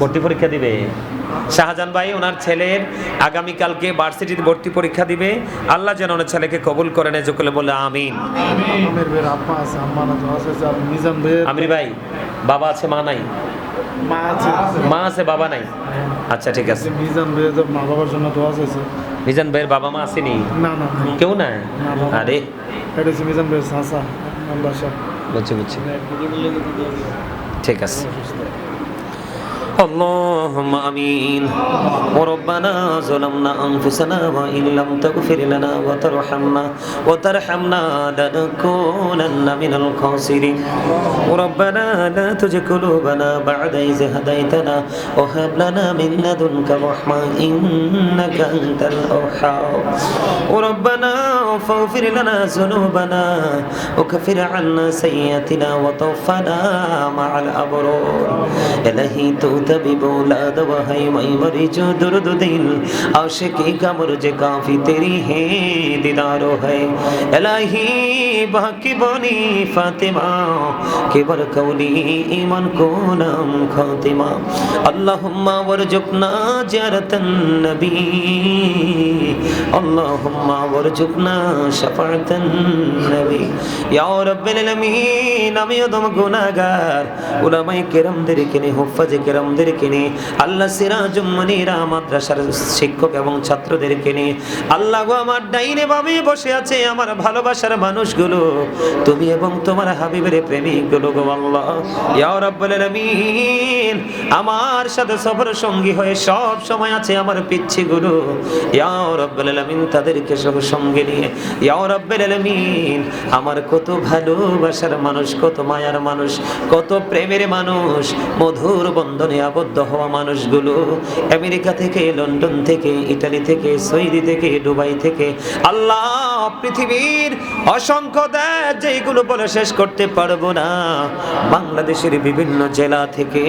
ভর্তি পরীক্ষা দিবে। শাহজাহান ভাই ওনার ছেলের আগামীকালকে ভার্সিটিতে ভর্তি পরীক্ষা দিবে। আল্লাহ যেন ওনার ছেলেকে কবুল করে নেয়, যে বলে আমিন। আমির ভাই বাবা আছে মা নাই? মা আছে বাবা নাই। আচ্ছা ঠিক আছে। মিজান ভাইয়ের মা বাবার জন্য দোয়া চাইছে। মিজান ভাইয়ের বাবা মা আসেনি? না না কেউ নাই। আরে এটা হচ্ছে মিজান ভাইয়ের চাচা বাসা। বুঝছি ঠিক আছে। اللهم آمين. وربنا ظلمنا أنفسنا وإن لم تغفر لنا وترحمنا لنكونن من الخاسرين. ربنا لا تزغ قلوبنا بعد إذ هديتنا وهب لنا من لدنك رحمة إنك أنت الوهاب. ربنا فاغفر لنا ذنوبنا وكفر عنا سيئاتنا وتوفنا مع الأبرار. إلهي तभी बोला दवा है मैं मरी जो दर्द दिल आशिकी का मुझे काफी तेरी है दीदारो है इलाही बाकी बनी फातिमा के बरकौली ईमान को नाम खातिमा अल्लाहुम्मा वरजुकना ज़ियारतन नबी अल्लाहुम्मा वरजुकना शफाअतन नबी या रब्बिल आलमीन আমি অদম গুনাহগার উলামায়ে কেরামদেরকে নিয়ে হুফাজে কেরামদেরকে নিয়ে আল্লাহ সিরাজুম মুনিরা মাদ্রাসার শিক্ষক এবং ছাত্রদেরকে নিয়ে আল্লাহ গো আমার ডাইনে বামে বসে আছে আমার ভালোবাসার মানুষগুলো তুমি এবং তোমার হাবিবের প্রেমিকগুলো গো আল্লাহ ইয়া রাব্বুল আলামিন আমার সাথে সফর সঙ্গী হয়ে সব সময় আছে আমার পিচ্ছিগুলো ইয়া রাব্বুল আলামিন তাদেরকে সব সঙ্গে নিয়ে ইয়া রাব্বুল আলামিন আমার কত ভালোবাসার মানুষ কত মায়ার মানুষ কত প্রেমের মানুষ মধুর বন্ধনে আবদ্ধ হওয়া মানুষগুলো আমেরিকা থেকে লন্ডন থেকে ইতালি থেকে সৌদি থেকে দুবাই থেকে আল্লাহ পৃথিবীর অসংখ্য দেশ যেগুলো বলে শেষ করতে পারবো না বাংলাদেশের বিভিন্ন জেলা থেকে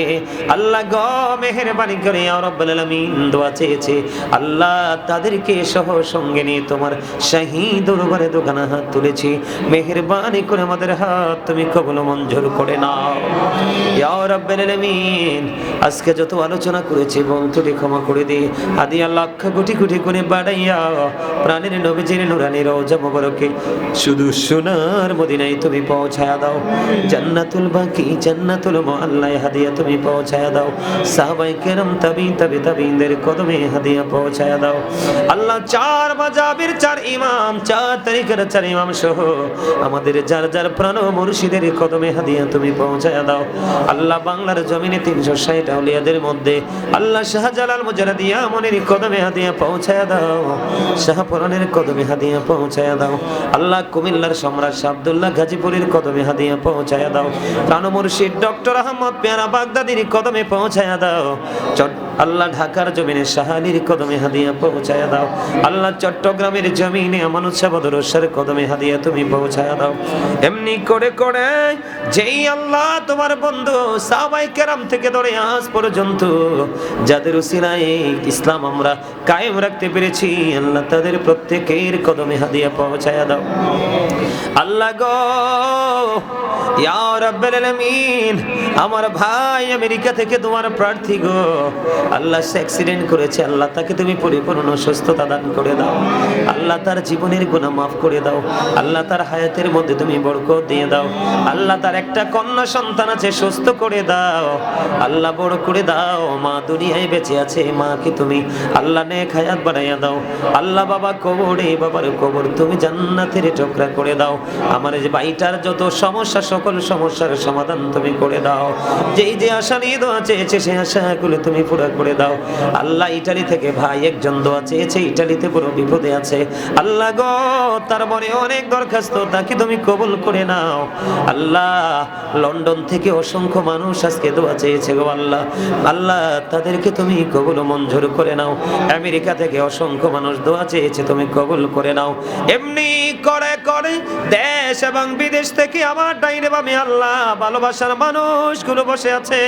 আল্লাহ গো মেহেরবানি করে ইয়া রাব্বুল আলামিন দোয়া চেয়েছে আল্লাহ তাদেরকে সহ সঙ্গে নিয়ে তোমার শাহী দরবারে দোকানা হাত তুলেছি মেহেরবানি করে আমাদের হাত তুমি কবুল মঞ্জুর করে নাও ইয়া রাব্বুল আলামিন আজকে যত আলোচনা করেছি বন্ধুটি ক্ষমা করে দে হাদিয়া লাখ কোটি কোটি করে বাড়াইয়া প্রাণের নবীজির নুরানি রওজা মোবারকে শুধু সোনার মদিনায় তুমি পৌঁছায়া দাও জান্নাতুল বাকি জান্নাতুল মুআল্লায় হাদিয়া তুমি পৌঁছায়া দাও সাহাবায়ে কেরাম তাবিঈনদের কদমে হাদিয়া পৌঁছায়া দাও আল্লাহ চার মাযহাবের চার ইমাম চার তরিকার চার ইমাম সহ আমাদের যার যার প্রাণ মুর্শিদের কদমে হাদিয়া তুমি পৌঁছায়া দাও আল্লাহ বাংলার জমিনে 360 আউলিয়াদের মধ্যে আল্লাহ শাহজালাল মুজাদ্দিদিয়া মনির কদমে হাদিয়া পৌঁছায়া দাও শাহপুরানের কদমে হাদিয়া পৌঁছায়া দাও আল্লাহ কুমিল্লার সম্রাট শাহ আব্দুল্লাহ গাজীপুরের কদমে হাদিয়া পৌঁছায়া দাও প্রাণ মুর্শিদ ডক্টর আহমদ পেয়ারা বাগদাদির কদমে পৌঁছায়া দাও আল্লাহ ঢাকার জমিনে শাহালির কদমে হাদিয়া পৌঁছায়া দাও আল্লাহ চট্টগ্রামের জমিনে আমানত শাহ বদরুশের কদমে হাদিয়া তুমি পৌঁছায়া দাও এমনি করে করে যেই আল্লাহ তোমার বন্ধু সাহাবায়ে কেরাম থেকে ধরে আজ পর্যন্ত যাদের উসিলায় ইসলাম আমরা কায়েম রাখতে পেরেছি আল্লাহ তাদের প্রত্যেকের কদমে হাদিয়া পৌঁছায়া দাও আল্লাহ গো ইয়া রাব্বুল আলামিন আমার ভাই আমেরিকা থেকে তোমার প্রার্থী গো আল্লাহ সে অ্যাক্সিডেন্ট করেছে আল্লাহ তাকে তুমি পরিপূর্ণ সুস্থতা দান করে দাও আল্লাহ তার জীবনের গুনাহ মাফ করে দাও আল্লাহ তার হায়াতের মধ্যে তুমি বরকত দিয়ে দাও আল্লাহ তার একটা কন্যা সন্তান আছে সুস্থ করে দাও আল্লাহ বড় করে দাও মা দুনিয়ায় বেঁচে আছে মাকে তুমি আল্লাহ নেক হায়াত বাড়াইয়া দাও আল্লাহ বাবা কবরে বাবার কবর তুমি জান্নাতের টুকরা করে দাও আমার এই ভাইটার যত সমস্যা সকল সমস্যার সমাধান তুমি করে দাও যেই যে আশা নিয়ে দোয়া চেয়েছে সেই আশাগুলো তুমি পুরো করে দাও আল্লাহ ইতালি থেকে ভাই একজন দোয়া চেয়েছে ইতালিতে বড় বিপদে আছে আল্লাহ গো তার মনে অনেক দরখাস্ত তাকে তুমি কবুল করে নাও আল্লাহ লন্ডন থেকে অসংখ্য মানুষ আজকে দোয়া চেয়েছে গো আল্লাহ আল্লাহ তাদেরকে তুমি কবুল মঞ্জুর করে নাও আমেরিকা থেকে অসংখ্য মানুষ দোয়া চেয়েছে তুমি কবুল করে নাও এমনি করে করে দেশ এবং বিদেশ থেকে আমার ডাইনে বামে আল্লাহ ভালোবাসার মানুষগুলো বসে আছে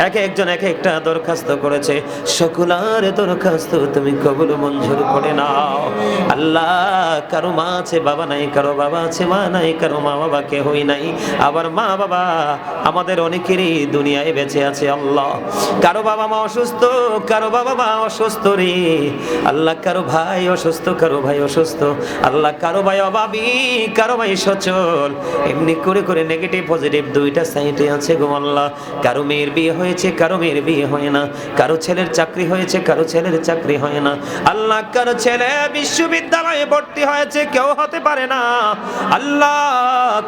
এক একজন এক একটা দরখাস্ত করেছে সকলের দরখাস্ত তুমি কবুল মঞ্জুর করে নাও আল্লাহ কারো মা আছে বাবা নাই কারো বাবা আছে মা নাই কারো মা বাবা কেউই নাই আবার মা বাবা আমাদের অনেকেরই দুনিয়ায় বেঁচে আছে আল্লাহ। কারো বাবা মা অসুস্থ, কারো বাবা মা অসুস্থ রে আল্লাহ, কারো ভাই অসুস্থ, কারো ভাই অসুস্থ আল্লাহ, কারো ভাই অভাবী, কারো ভাই সচল, এমনি করে করে নেগেটিভ পজিটিভ দুইটা সাইডে আছে গো আল্লাহ। কারো মেয়ের বিয়ে হয়েছে, কারো মেয়ের বিয়ে হয় না, কারো ছেলের চাকরি হয়েছে, কারো ছেলের চাকরি হয় না আল্লাহ, কারো ছেলে বিশ্ববিদ্যালয়ে ভর্তি হয়েছে, কেউ হতে পারে না আল্লাহ,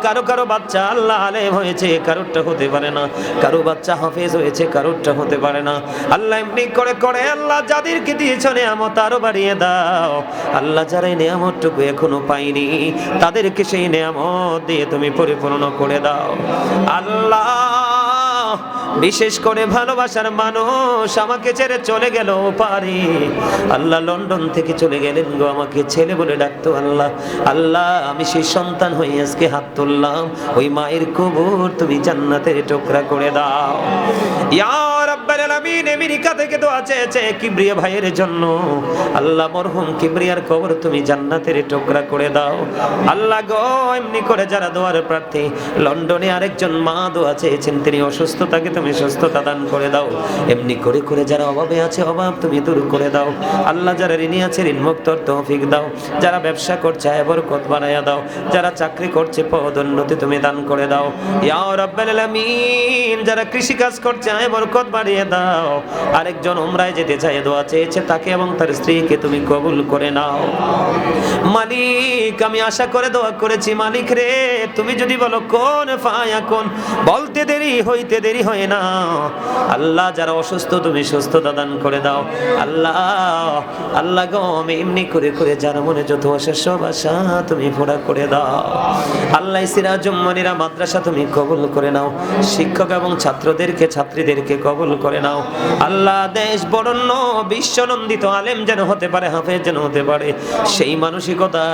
কারো কারো বাচ্চা আল্লাহ আলেম হয়েছে, কারোরটা হতে পারে না, কারো বাচ্চা হাফেজ হয়েছে, কারোরটা হতে পারে না আল্লাহ। এমনি করে করে আল্লাহ যাদেরকে দিয়েছ নিয়ামত আরো বাড়িয়ে দাও আল্লাহ। যারা এই নিয়ামতটুকু এখনো পাইনি তাদেরকে সেই নিয়ামত দিয়ে তুমি পরিপূর্ণ করে দাও আল্লাহ। বিশেষ করে ভালোবাসার মানুষ আমাকে ছেড়ে চলে গেল পারে আল্লাহ, লন্ডন থেকে চলে গেলেন গো, আমাকে ছেলে বলে ডাকতো আল্লাহ। আল্লাহ আমি সেই সন্তান হয়ে আজকে হাত তুললাম, ওই মায়ের কবর তুমি জান্নাতের টুকরা করে দাও ইয়া রাব্বাল আলামিন। আমেরিকা থেকে দোয়া চেয়েছে কিবরিয়া ভাইয়ের জন্য আল্লাহ, মরহুম কিবরিয়ার কবর তুমি জান্নাতের টুকরা করে দাও আল্লাহ গো। এমনি করে যারা দোয়ার প্রার্থী, লন্ডনে আরেকজন মা দোয়া চেয়েছেন, তিনি অসুস্থ, তাকে তুমি সুস্থতা দান করে দাও। এমনি করে করে যারা অভাবে আছে অভাব তুমি দূর করে দাও আল্লাহ। যারা ঋণী আছে ঋণ মুক্তর তৌফিক দাও, যারা ব্যবসা করছে আয় বরকত বানায়া দাও, যারা চাকরি করছে পদোন্নতি তুমি দান করে দাও ইয়া রাব্বাল আলামিন। যারা কৃষি কাজ করছে আয় বরকত বাড়িয়ে দাও। আরেকজন উমরায় যেতে চায় দোয়া চেয়েছে, তাকে এবং তার স্ত্রীকে তুমি কবুল করে নাও মালিক। আমি আশা করে দোয়া করেছি মালিক রে, তুমি যদি বলো কোন ফায়াকুন, বলতে দেরি হইতে দেরি হয় না আল্লাহ। যারা অসুস্থ তুমি সুস্থতা দান করে দাও আল্লাহ। আল্লাহ গো আমি এমনি করে করে যার মনে যত আশা সব আশা তুমি পুরা করে দাও আল্লাহ। সিরাজুম মনিরা মাদ্রাসা তুমি কবুল করে নাও, শিক্ষক এবং ছাত্রদেরকে ছাত্রীদেরকে কবুল করে নাও আল্লাহ। দেশ বরণ্য বিশ্বনন্দিত আলেম যেন হতে পারে, হাফেজ যেন হতে পারে, সেই মানসিকতা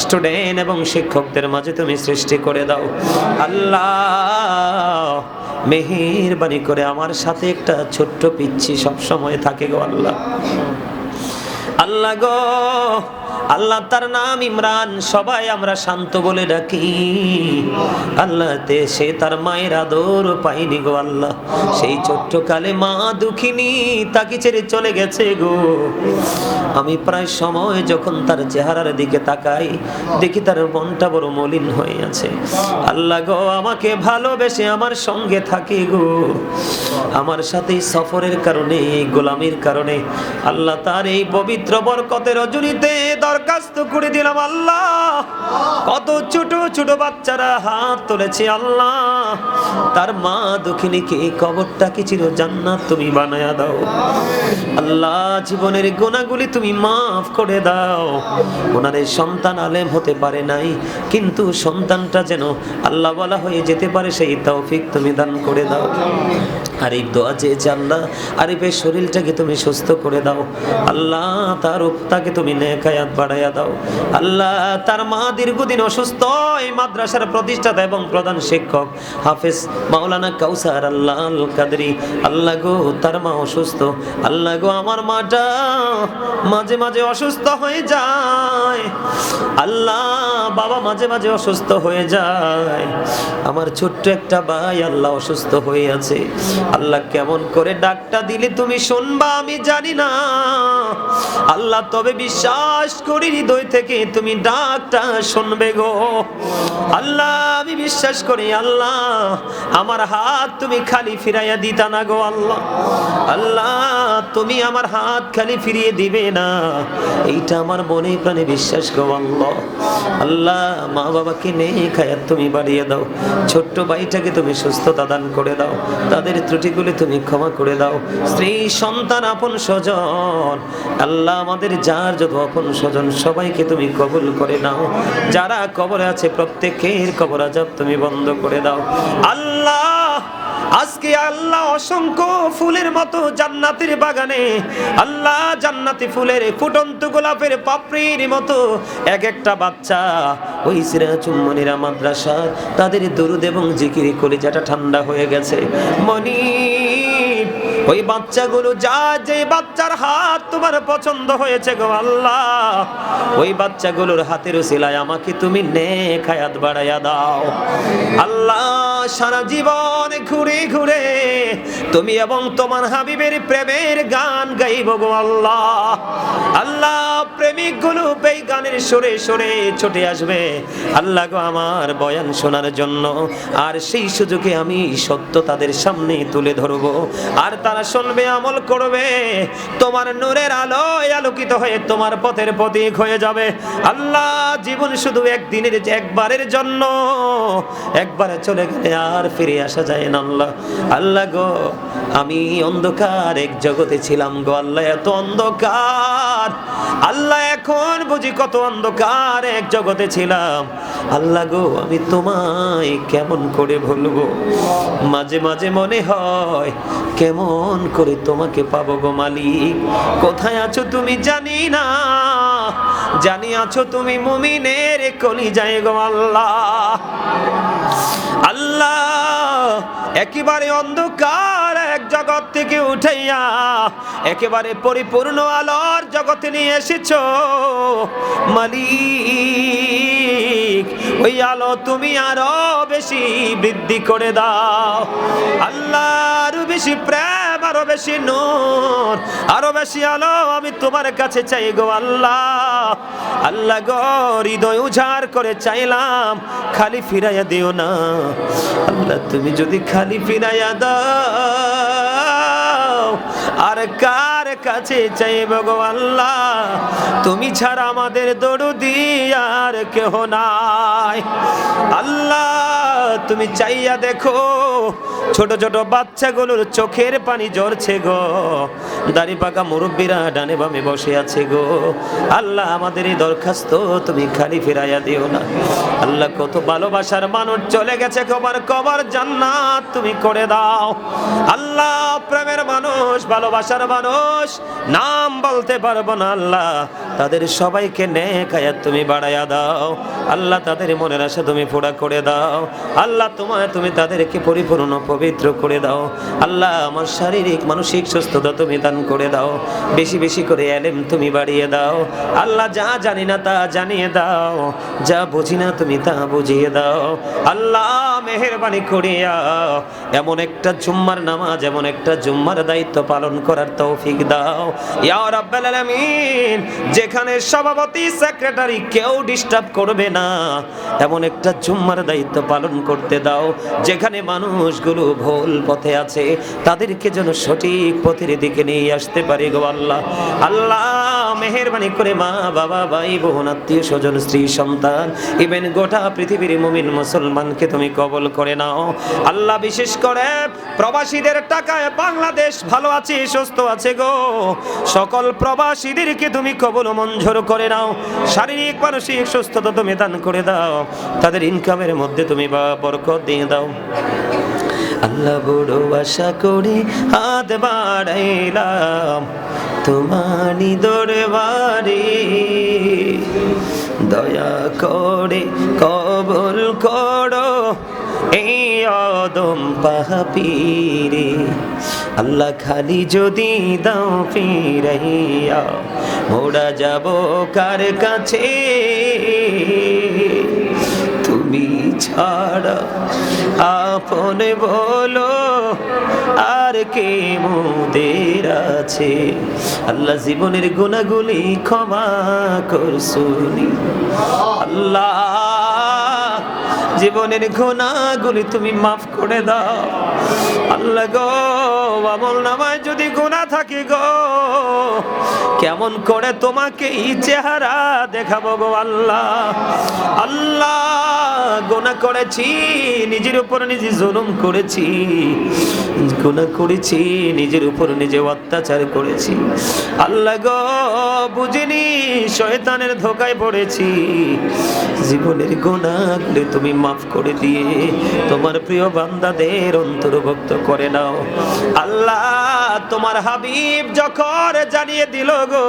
স্টুডেন্ট এবং শিক্ষকদের মাঝে তুমি সৃষ্টি করে দাও আল্লাহ। মেহেরবানি করে আমার সাথে একটা ছোট্ট পিচ্ছি সব সময় থাকে গো আল্লাহ। আল্লাহ গো আল্লাহ, তার নাম ইমরান, সবাই আমরা শান্ত বলে ডাকি আল্লাহ। সে তার মায়ের আদর পাইনি গো আল্লাহ। সেই ছোট্ট কালে মা দুঃখিনী, তাকে ছেড়ে চলে গেছে গো। আমি প্রায় সময় যখন তার চেহারার দিকে তাকাই দেখি তার মনটা বড় মলিন হয়ে আছে আল্লাহ গো। আমাকে ভালোবেসে আমার সঙ্গে থাকে গো, আমার সাথে সফরের কারণে, গোলামির কারণে আল্লাহ তার এই পবিত্র বরকতের রজনীতে দরখাস্ত করে দিলাম আল্লাহ। কত ছোট ছোট বাচ্চারা হাত তুলেছে আল্লাহ, তার মা দুঃখিনীকে কবরটাকে চির জান্নাত তুমি বানায়া দাও আল্লাহ। জীবনের গুনাহগুলি তুমি মাফ করে দাও। ওনাদের সন্তান আলেম হতে পারে নাই, কিন্তু সন্তানটা যেন আল্লাহ বলা হয়ে যেতে পারে সেই তৌফিক তুমি দান করে দাও। আরিফ দোয়া চেয়েছে আল্লাহ, আরিফের শরীরটাকে তুমি সুস্থ করে দাও আল্লাহ। তার তাকে তুমি নেকায়াত বাড়াইয়া দাও আল্লাহ। তার মা দীর্ঘদিন অসুস্থ, এই মাদ্রাসার প্রতিষ্ঠাতা এবং প্রধান শিক্ষক হাফেজ মাওলানা কাউসার আল্লাহ আল কাদরি আল্লাহ গো, তার মা অসুস্থ আল্লাহ গো। আমার মাটা মাঝে মাঝে অসুস্থ হয়ে যায় আল্লাহ, বাবা মাঝে মাঝে অসুস্থ হয়ে যায়। আমার ছোট্ট একটা ভাই আল্লাহ অসুস্থ হয়ে আছে আল্লাহ। কেমন করে ডাকটা দিলে তুমি শুনবা আমি জানি না আল্লাহ, তবে বিশ্বাস করি হৃদয় থেকে তুমি ডাকটা শুনবে গো আল্লাহ। আমি বিশ্বাস করি আল্লাহ, আমার হাত তুমি খালি ফিরাইয়া দিতা না গো আল্লাহ। আল্লাহ তুমি আমার হাত খালি ফিরিয়ে দিবে না, এইটা আমার মনে প্রাণে বিশ্বাস গো আল্লাহ। আল্লাহ মা বাবাকে নেকায়াত তুমি বাড়িয়ে দাও, ছোট্ট ভাইটাকে তুমি সুস্থতা দান করে দাও, তাদের ত্রুটিগুলি তুমি ক্ষমা করে দাও। স্ত্রী সন্তান আপন স্বজন আল্লাহ, আমাদের যার যত আপন স্বজন সবাইকে তুমি কবুল করে নাও। যারা কবরে আছে প্রত্যেকের কবর আযাব তুমি বন্ধ করে দাও আল্লাহ। আজকে আল্লাহ অসংখ্য ফুলের মতো জান্নাতের বাগানে আল্লাহ, জান্নাতি ফুলের ফুটন্ত গোলাপের পাপড়ির মতো এক একটা বাচ্চা ওই সিরাজুম মনিরা মাদ্রাসা, তাদের দরুদ এবং জিকির কলিজাটা ঠান্ডা হয়ে গেছে। মনি ওই বাচ্চাগুলো যে বাচ্চার হাত তোমার পছন্দ হয়েছে গো আল্লাহ, ওই বাচ্চাগুলোর হাতের উসিলায় আমাকে তুমি নেক হায়াত বাড়াইয়া দাও আল্লাহ। সারা জীবন ঘুরে ঘুরে তুমি এবং তোমার হাবিবের প্রেমের গান গাইব গো আল্লাহ। আল্লাহ প্রেমিক গুলো এই গানের সুরে সুরে ছুটে আসবে আল্লাহ গো আমার বয়ান শোনার জন্য, আর সেই সুযোগে আমি সত্য তাদের সামনে তুলে ধরবো, আর তারা শুনবে, আমল করবে, তোমার নূরের আলোয় আলোকিত হয়ে তোমার পথের প্রতীক হয়ে যাবে আল্লাহ। জীবন শুধু একদিনের, একবারের জন্য, একবারে চলে গেলে আর ফিরে আসা যায় না আল্লাহ। আল্লাহ গো আমি অন্ধকার এক জগতে ছিলাম গো আল্লাহ, এত অন্ধকার আল্লাহ, এখন বুঝি কত অন্ধকার এক জগতে ছিলাম আল্লাহ গো। আমি তোমায় কেমন করে ভুলবো, মাঝে মাঝে মনে হয় কেমন করে তোমাকে পাবো গো মালিক। কোথায় আছো তুমি জানি না, জানি আছো তুমি মুমিনের কলিজায় গো আল্লাহ। আল্লাহ একেবারে অন্ধকার এক জগৎ থেকে উঠাইয়া একেবারে পরিপূর্ণ আলোর জগতে নিয়ে এসেছো মালিক। ওই আলো তুমি আরো বেশি বৃদ্ধি করে দাও আল্লাহ, আরো বেশি প্রেম, আরো বেশি নূর, আরো বেশি আলো আমি তোমার কাছে চাই গো আল্লাহ। আল্লাহ গো হৃদয় উজাড় করে চাইলাম, খালি ফিরাইয়া দিও না আল্লাহ। তুমি যদি খালি ফিরাইয়া দাও আর কার কাছে চাইব গো আল্লাহ, তুমি ছাড়া আমাদের দরদি আর কেহ নাই আল্লাহ। তুমি চাইয়া দেখো ছোট ছোট বাচ্চাগুলোর চোখের পানি ঝরছে গো, দাড়ি পাকা মুরব্বীরা ডানে বামে বসে আছে গো আল্লাহ। আমাদের এই দরখাস্ত তুমি খালি ফিরাইয়া দিও না আল্লাহ। কত ভালোবাসার মানুষ চলে গেছে, কবর জান্নাত তুমি করে দাও আল্লাহ। প্রেমের মানুষ, ভালোবাসার মানুষ, নাম বলতে পারবো না আল্লাহ, তাদের সবাইকে নেক হায়াত তুমি বাড়াইয়া দাও আল্লাহ। তাদের মনের আশা তুমি পুরা করে দাও আল্লাহ। তুমি তাদেরকে পরিপূর্ণ পবিত্র করে দাও আল্লাহ। আমার শারীরিক মানসিক সুস্থতা তুমি দান করে দাও, বেশি বেশি করে ইলম তুমি বাড়িয়ে দাও আল্লাহ। যা জানি না তা জানিয়ে দাও, যা বুঝি না তুমি তা বুঝিয়ে দাও আল্লাহ। মেহেরবানি করিয়া এমন একটা জুম্মার নামাজ, এমন একটা জুম্মার দায়িত্ব পালন করার তৌফিক দাও ইয়া রাব্বাল আলামিন। যেখানে সভাপতি, সেক্রেটারি কেউ ডিস্টার্ব করবে না, এমন একটা জুম্মার দায়িত্ব পালন করতে দাও। যেখানে মানুষগুলো ভুল পথে আছে তাদেরকে যেন সঠিক পথের দিকে নিয়ে আসতে পারি গো আল্লাহ। আল্লাহ মেহেরবানি করে মা বাবা, ভাই বোন, আত্মীয় স্বজন, স্ত্রী সন্তান, ইভেন গোটা পৃথিবীর মুমিন মুসলমানকে তুমি কবুল করে নাও আল্লাহ। বিশেষ করে প্রবাসীদের টাকায় বাংলাদেশ ভালো আছে, সুস্থ আছে গো। সকল প্রবাসীদেরকে তুমি কবুল মঞ্জুর করে নাও, শারীরিক মানসিক সুস্থতা তুমি দান করে দাও, তাদের ইনকামের মধ্যে তুমি বরকত দিয়ে দাও আল্লাহ। বড় আশা করি হাত বাড়াইলাম তোমারি দরবারে, দয়া করে কবুল করো এই অদম পাপীরে আল্লাহ। খালি যদি দাও ফিরাইয়া মোরা যাব কার কাছে, তুমি ছাড়া আপন বলো আর কে মোদের আছে আল্লাহ। জীবনের গুনাহগুলি ক্ষমা করছুনি আল্লাহ, জীবনের গুনাহগুলি তুমি মাফ করে দাও আল্লাহ গো। আমল নামায় যদি গুনাহ থাকে গো, কেমন করে তোমাকে এই চেহারা দেখাবো গো আল্লাহ। আল্লাহ গুনাহ করেছি, নিজের উপর নিজে জুলুম করেছি, গুনাহ করেছি, নিজের উপর নিজে অত্যাচার করেছি আল্লাহ গো। বুঝিনি, শয়তানের ধোকায় পড়েছি। জীবনের গুনাহগুলি তুমি মাফ করে দিয়ে তোমার প্রিয় বান্দাদের অন্তর্ভুক্ত করে নাও আল্লাহ। তোমার হাবিব যখন জানিয়ে দিল গো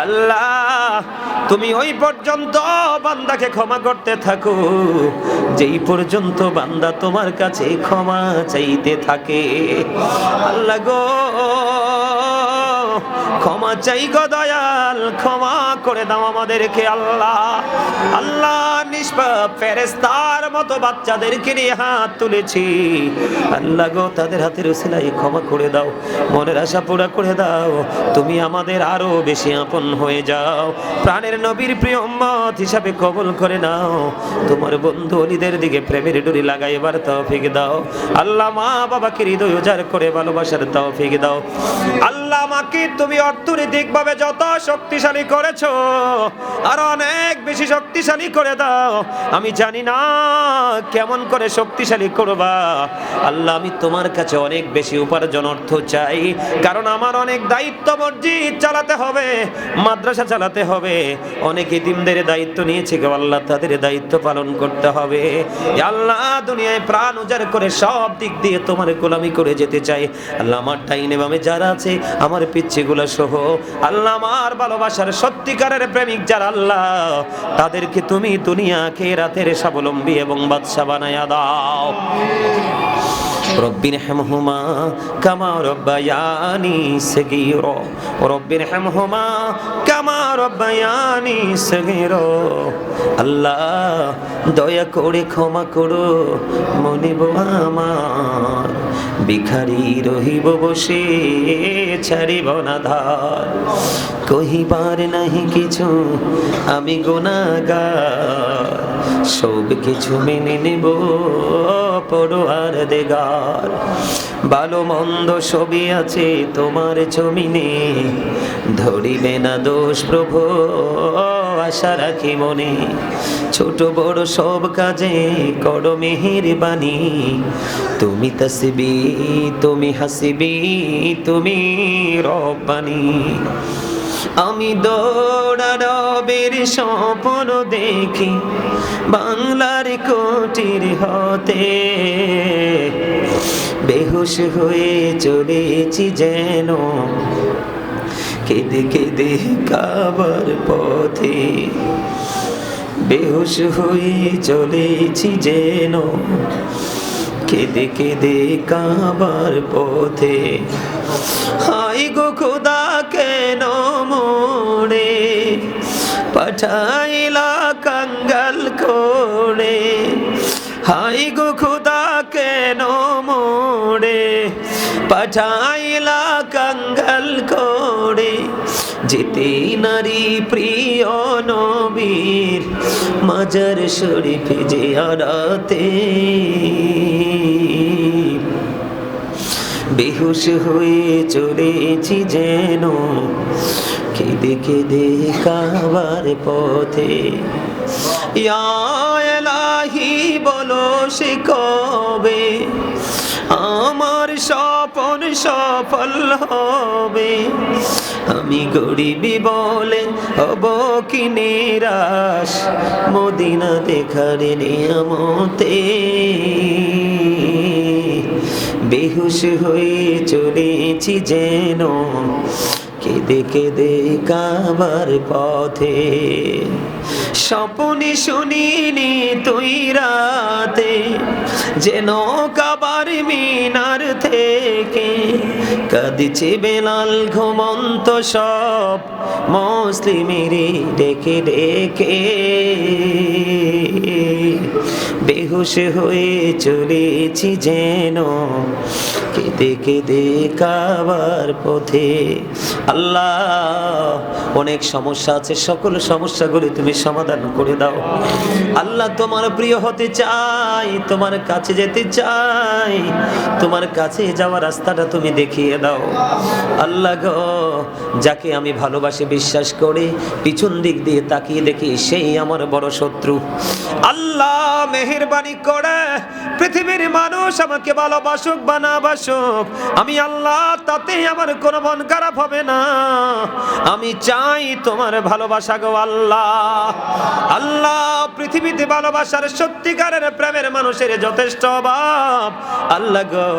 আল্লাহ তুমি ওই পর্যন্ত বান্দাকে ক্ষমা করতে থাকো যেই পর্যন্ত বান্দা তোমার কাছে ক্ষমা চাইতে থাকে। আল্লাহ গো ক্ষমা চাই গো দয়াল, ক্ষমা করে দাও আমাদেরকে আল্লাহ। আল্লাহ নিষ্পাপ ফেরেশতার মতো বাচ্চাদেরকে নিয়ে হাত তুলেছি আল্লাহ গো, তাদের হাতের উসিলায় ক্ষমা করে দাও, মনের আশা পুরা করে দাও, তুমি আমাদের আরো বেশি আপন হয়ে যাও, প্রাণের নবীর প্রিয় উম্মত হিসাবে কবুল করে নাও, তোমার বন্ধু ওলিদের দিকে প্রেমের ডুরি লাগাইবার তৌফিক দাও আল্লাহ। মা বাবাকে হৃদয় উজাড় করে ভালোবাসার তৌফিক দাও আল্লাহ। মাকে তুমি অর্থনৈতিকভাবে যত শক্তিশালী করেছো আর অনেক বেশি শক্তিশালী করে দাও। আমি জানি না কেমন করে শক্তিশালী করবা আল্লাহ, আমি তোমার কাছে অনেক বেশি উপার্জন অর্থ চাই, কারণ আমার অনেক দায়িত্ব, মসজিদ চালাতে হবে, মাদ্রাসা চালাতে হবে, অনেক এতিমদের দায়িত্ব নিয়েছে গো আল্লাহ, তাদের দায়িত্ব পালন করতে হবে আল্লাহ। দুনিয়ায় প্রাণ উজাড় করে সব দিক দিয়ে তোমার গোলামি করে যেতে চাই আল্লাহ। আমার ডাইনে বামে যারা আছে আমার পিচ্ছিগুলো সহ আল্লাহ, আমার ভালোবাসার সত্যিকারের প্রেমিক যারা আল্লাহ, তাদেরকে তুমি দুনিয়া আখিরাতের স্বাবলম্বী এবং বাদশা বানায়া দাও। রব্বির হামহুমা কামা রব্বায়ানি সগীরা, রব্বির হামহুমা কামা রব্বায়ানি সগীরা। আল্লাহ দয়া করে ক্ষমা করো মনিব আমার, ভিখারি রহিব বসে ছাড়িব না ধার, কহিবার নাহি কিছু আমি গুনাহগার, সব কিছু মেনে নেব পরোয়ার দেগার। ভালো মন্দ সবই আছে তোমার জমিনে, ধরিবে না দোষ প্রভু আশা রাখি মনে, ছোট বড় সব কাজে করো মেহেরবানি, তুমি তাসবি তুমি হাসিবি তুমি রব্বানি। আমি দৌড়া রবের স্বপ্ন দেখি বাংলার কোটির হতে, বেহুশ হয়ে চলেছি যেন কেঁদে কেঁদে কাবার পথে, বেহুশ হয়ে চলেছি যেন কেঁদে কেঁদে কাবার পথে। হাই গো খোদা কেন মোড়ে পাঠাইলা কাঙ্গাল করে, হাই গো খোদা কেন মোড়ে পাঠাইলা কাঙ্গাল করে, যেতে নারী প্রিয় নবীর মাজার শরীফ জিয়ারতে, বেহুশ হয়ে চলেছি যেন কেঁদে কেঁদে কাবার পথে। ইয়া ইলাহি বলো সে কবে আমার স্বপ্ন সফল হবে, আমি গরিবি বলে হব কি নিরাশ মদিনা দেখার নিয়ামতে, বেহুশ হয়ে চলেছি যেন কেঁদে কেঁদে কাবার পথে। স্বপ্নে শুনিনি তুই রাতে যেন কাবার মিনার থেকে কাঁদিছে বেলাল ঘুমন্ত সব মুসলিমেরে ডেকে ডেকে, বেহুশ হয়ে চলেছি যেন কেঁদে কেঁদে কাবার পথে। আল্লাহ অনেক সমস্যা আছে, সকল সমস্যাগুলি তুমি সমাধান করে দাও আল্লাহ। তোমার প্রিয় হতে চাই, তোমার কাছে যেতে চাই, তোমার কাছে যাওয়ার রাস্তাটা তুমি দেখিয়ে দাও আল্লাহ গো। যাকে আমি ভালোবাসি বিশ্বাস করে পিছন দিক দিয়ে তাকিয়ে দেখি সেই আমার বড় শত্রু আল্লাহ। মেহেরবানি মেহেরবানি করে পৃথিবীর মানুষ আমাকে ভালোবাসুক বা না বাসুক, আমি আল্লাহ তাতে আমার কোনো মন খারাপ হবে না। আমি চাই তোমার ভালোবাসা গো আল্লাহ। আল্লাহ পৃথিবীতে ভালোবাসার সত্যিকারের প্রেমের মানুষের যথেষ্ট অভাব। আল্লাহ গো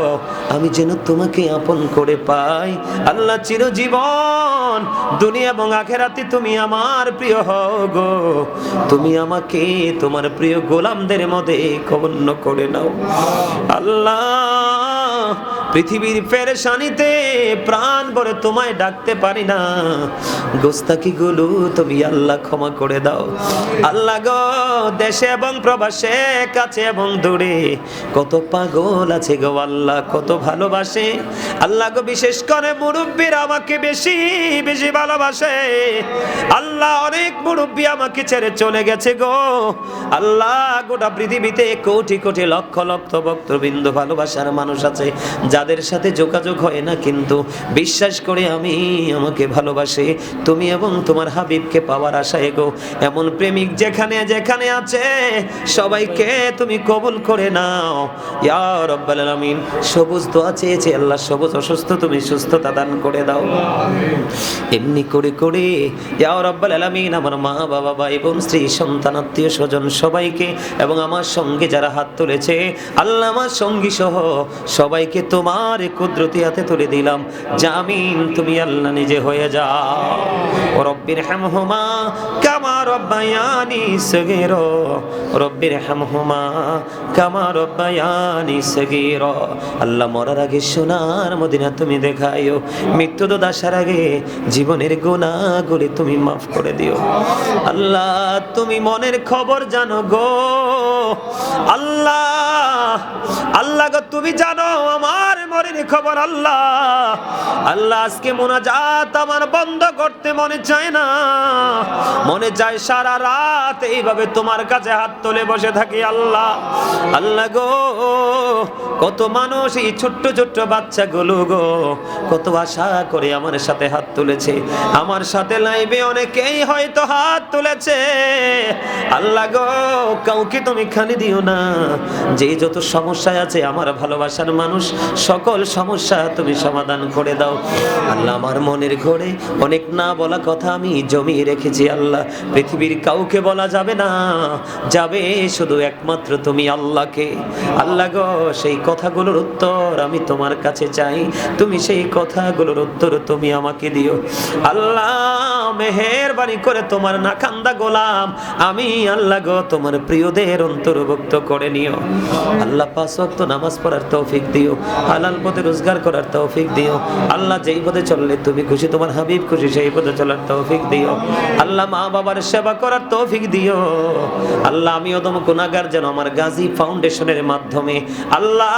আমি যেন তোমাকে আপন করে পাই। আল্লাহ চিরজীবন দুনিয়া এবং আখেরাতে তুমি আমার প্রিয় হও গো। তুমি আমাকে তোমার প্রিয় গোলামদের মধ্যে গণ্য করে নাও আল্লাহ। পৃথিবীর পেরেশানিতে প্রাণ ভরে তোমায় ডাকতে পারি না, গোস্তাকি গুলো তুমি আল্লাহ ক্ষমা করে দাও আল্লাহ গো। দেশে এবং প্রবাসে কাছে এবং দূরে কত পাগল আছে গো আল্লাহ, কত ভালোবাসে আল্লাহ গো। বিশেষ করে মুরব্বীরা আমাকে বেশি বেশি ভালোবাসে আল্লাহ। অনেক মুরব্বী আমাকে ছেড়ে চলে গেছে গো আল্লাহ। গোটা পৃথিবীতে কোটি কোটি লক্ষ লক্ষ ভক্তবৃন্দ ভালোবাসার মানুষ আছে যাদের সাথে যোগাযোগ হয় না, কিন্তু বিশ্বাস করে আমি আমাকে ভালোবাসে তুমি এবং তোমার হাবিবকে পাওয়ার আশায় গো। এমন প্রেমিক যেখানে যেখানে আছে সবাইকে তুমি কবুল করে নাও ইয়া রাব্বাল আলামিন। সবুজ দোয়া চেয়েছে আল্লাহ, সবুজ অসুস্থ তুমি সুস্থতা দান করে দাও। এমনি করে করে ইয়া রাব্বাল আলামিন আমার মা বাবা ভাই বোন স্ত্রী সন্তান আত্মীয় স্বজন সবাইকে এবং আমার সঙ্গে যারা হাত তুলেছে আল্লাহ আমার সঙ্গী সহ সবাইকে তোমার কুদরতি হাতে তুলে দিলাম। জামিন তুমি আল্লাহ নিজে হয়ে যাও। রব্বির হামহুমা কামা রব্বায়ানি সগীরা, রব্বির হামহুমা কামা রব্বায়ানি সগীরা। আল্লাহ মরার আগে সোনার মদিনা তুমি দেখাইও, মৃত্যু তো আসার আগে জীবনের গুনাহগুলি তুমি মাফ করে দিও আল্লাহ। তুমি মনের খবর জানো গো আল্লাহ। আল্লাহ গো তুমি জানো আমার মনের খবর আল্লাহ। আল্লাহ আজকে মুনাজাত আমার বন্ধ করতে মনে চায় না, মনে চায় সারা রাত এইভাবে তোমার কাছে হাত তুলে বসে থাকি আল্লাহ। আল্লাহ গো কত মানুষ এই ছোট্ট ছোট্ট বাচ্চাগুলো গো কত আশা করে আমার সাথে হাত তুলেছে, আমার সাথে লাইভে অনেকেই হয়তো হাত তুলেছে আল্লাহ গো। কাউকে তুমি খালি দিও না, যে যত সমস্যায় আছে আমার ভালোবাসার মানুষ সকল সমস্যা তুমি সমাধান করে দাও আল্লাহ। আমার মনের ঘরে অনেক না বলা কথা আমি জমিয়ে রেখেছি আল্লাহ, পৃথিবীর কাউকে বলা যাবে না, যাবে শুধু একমাত্র তুমি আল্লাহকে আল্লাহ গো। সেই কথাগুলোর উত্তর আমি তোমার কাছে চাই, তুমি সেই কথাগুলোর উত্তর তুমি আমাকে দিও আল্লাহ। মেহেরবানি করে তোমার নাকান্দা গোলাম আমি আল্লাহ গো তোমার প্রিয়দের অন্তর্ভুক্ত করে নিও আল্লাহ। 5 ওয়াক্ত নামাজ পড়ার তৌফিক দিও, হালাল পথে রোজগার করার তৌফিক দিও আল্লাহ। যেই পথে চললে তুমি খুশি, তোমার হাবিব খুশি, সেই পথে চলার তৌফিক দিও আল্লাহ। মা বাবার সেবা করার তৌফিক দিও আল্লাহ। আমি অদম গুনাহগার যেন আমার গাজী ফাউন্ডেশনের মাধ্যমে আল্লাহ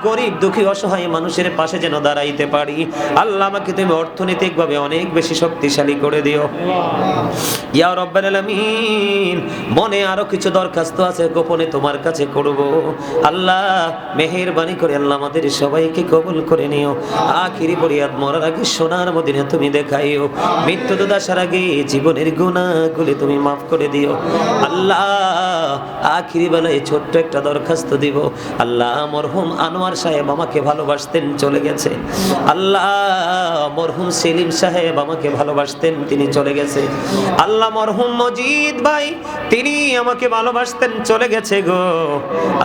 গরিব দুঃখী অসহায় মানুষের পাশে যেন দাঁড়াইতে পারি আল্লাহ। আমাকে তুমি অর্থনৈতিকভাবে অনেক বেশি শক্তিশালী করে দিও ইয়া রাব্বাল আলামিন। মনে আরো কিছু দরখাস্ত আছে গোপনে তোমার কাছে করব আল্লাহ। মেহেরবানি করে আল্লাহ আমাদের সবাইকে কবুল করে নিও। আখিরি ফরিয়াদ মরার আগে সোনার মদিনা তুমি দেখাইও, মৃত্যু আসার আগে জীবনের গুনাহগুলি তুমি মাফ করে দিও আল্লাহ। আখিরি বেলায় ছোট্ট একটা দরখাস্ত দিব আল্লাহ। মরহুম আনোয়ার সাহেব আমাকে ভালোবাসতেন, চলে গেছে আল্লাহ। মরহুম সেলিম সাহেব আমাকে ভালোবাসতেন, তিনি চলে গেছে আল্লাহ। মরহুম মজিদ ভাই তিনি আমাকে ভালোবাসতেন, চলে গেছে গো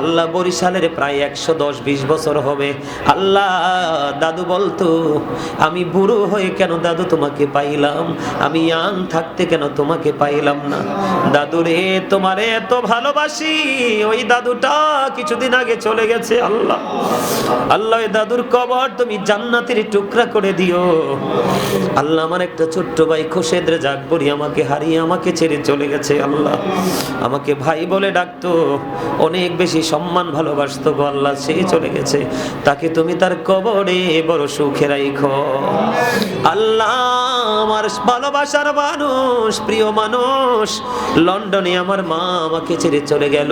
আল্লাহ। বরিশালের প্রায় 110-20 বছর হবে আল্লাহ। দাদু বলতো আমি বুড়ো হয়ে কেন দাদু তোমাকে পাইলাম, আমি ইয়াং থাকতে কেন তোমাকে পাইলাম না। দাদু রে তোমারে এত ভালোবাসি, ওই দাদুটা কিছুদিন আগে চলে গেছে আল্লাহ। আল্লাহ ওই দাদুর কবর তুমি জান্নাতের টুকরা করে দিও আল্লাহ। আমার একটা ছোট্ট ভাই খোশেদ রেজাক বড়ি আমাকে হারিয়ে আমাকে ছেড়ে চলে গেছে আল্লাহ। আমাকে ভাই বলে ডাকতো, অনেক বেশি সম্মান ভালোবাসতো গো আল্লাহ। সে চলে গেছে, তাকে তুমি তার কবরে বড় সুখে রাখো আল্লাহ। আমার ভালোবাসার মানুষ, প্রিয় মানুষ, লন্ডনে আমার মা আমাকে ছেড়ে চলে গেল।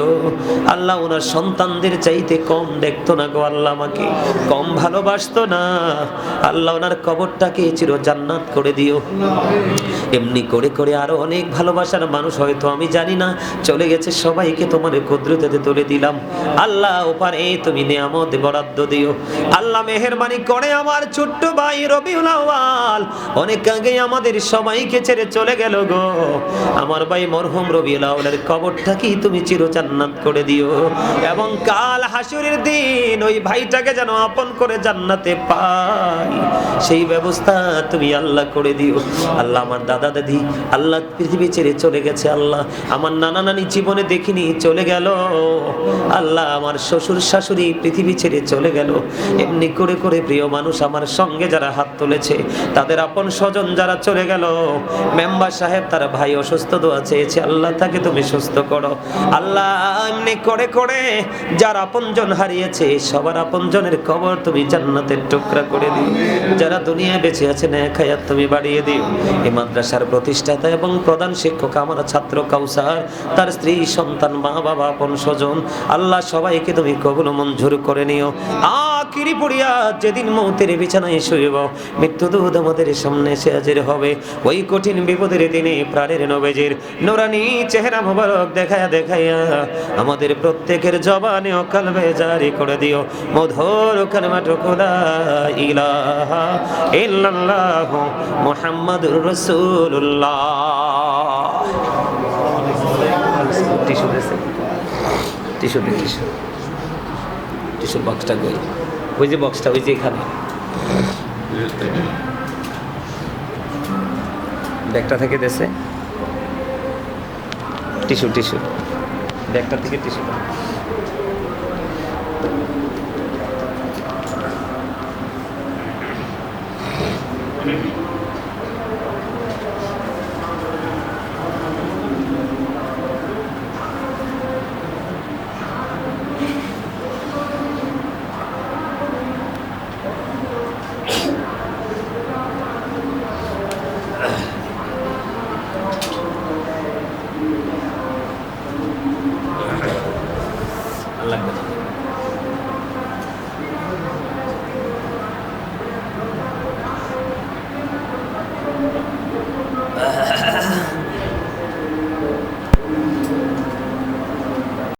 আল্লাহ ওনার সন্তানদের চাইতে কম দেখতো না গো আল্লাহ, আমাকে কম ভালোবাসতো না। আল্লাহ ওনার কবরটাকে চির জান্নাত করে দিও। এমনি করে করে আরো অনেক ভালোবাসার মানুষ হয়তো আমি জানি না চলে গেছে, সবাইকে তোমার কুদরতে তুলে দিলাম। আল্লাহ ওপারে তুমি নিয়ামত বরাদ্দ দিও। আল্লাহ মেহেরবানি করে আমার ছোট্ট ভাই রবিউল আউয়াল অনেক আগে আমাদের সবাইকে ছেড়ে চলে গেল গো। আমার ভাই মরহুম রবিউল আউয়ালের কবরটা কি তুমি চির জান্নাত করে দিও, এবং কাল হাসরের দিন ওই ভাইটাকে যেন আপন করে জান্নাতে পাই, সেই ব্যবস্থা তুমি আল্লাহ করে দিও। আল্লাহ আমার দাদা দাদি আল্লাহ পৃথিবী ছেড়ে চলে গেছে। আল্লাহ আমার নানা নানি জীবনে দেখিনি চলে গেল। আল্লাহ আমার শ্বশুর শাশুড়ি পৃথিবী ছেড়ে চলে গেল। এমনি করে করে প্রিয় মানুষ আমার সঙ্গে যারা হাত তুলেছে, তাদের আপন স্বজন যারা চলে গেল, মেম্বার সাহেব তারা ভাই অসুস্থ, দোয়া চেয়েছে আল্লাহ তাকে তুমি সুস্থ করো। আল্লাহ এমনি করে করে যারা আপনজন হারিয়েছে সবার আপনজনের কবর তুমি জান্নাতের টুকরা করে দিও। যারা দুনিয়ায় বেঁচে আছে নেক হায়াত তুমি বাড়িয়ে দিও। এই মাদ্রাসার প্রতিষ্ঠাতা এবং প্রধান শিক্ষক আমার ছাত্র কাউসার, তার স্ত্রী সন্তান মা বাবা আপন স্বজন, আল্লাহ সবাইকে তুমি কবুল মঞ্জুর করে নিও। আখিরি পড়িয়া যেদিন মৌতের বিছানায় শুইব, মৃত্যু দূত আমাদের সামনে এসে হাজির হবে, ওই কঠিন বিপদের দিনে প্রাণের নবীজির নুরানি চেহারা মোবারক দেখায়া দেখাইয়া আমাদের প্রত্যেকের জবানে ও কলবে জারি করে দিও মধুর কালিমাটুকু লা ইলাহা ইল্লাল্লাহু মুহাম্মাদুর রাসূলুল্লাহ। টিস্যু দেছে, টিস্যু দে, টিস্যু, টিস্যুর বক্সটা কই? ওই যে বক্সটা, ওই যে এখানে ব্যাগটা থেকে দেছে টিস্যু, টিস্যু ব্যাগটা থেকে টিস্যু।